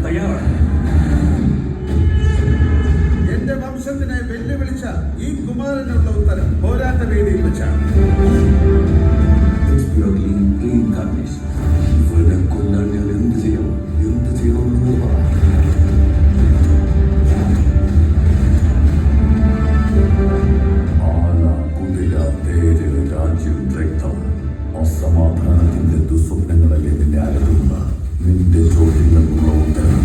തയ്യാറാണ്. എന്റെ വംശത്തിനെ വെല്ലുവിളിച്ച ഈ കുമാരനുള്ള ഉത്തരം പോരാട്ട വേദിയിൽ വെച്ചാണ്. ഇവനെ കൊല്ലാൻ ഞാൻ എന്ത് ചെയ്യണമെന്ന് പറ. ആല, കുതിര, തേര്, രാജ്യം, രക്തം, അസമാധാനത്തിന്റെ ദുസ്വപ്നങ്ങളല്ലേ നിന്നെ അലട്ടുന്ന നിന്റെ ചോദ്യങ്ങൾക്കുള്ള ഉത്തരം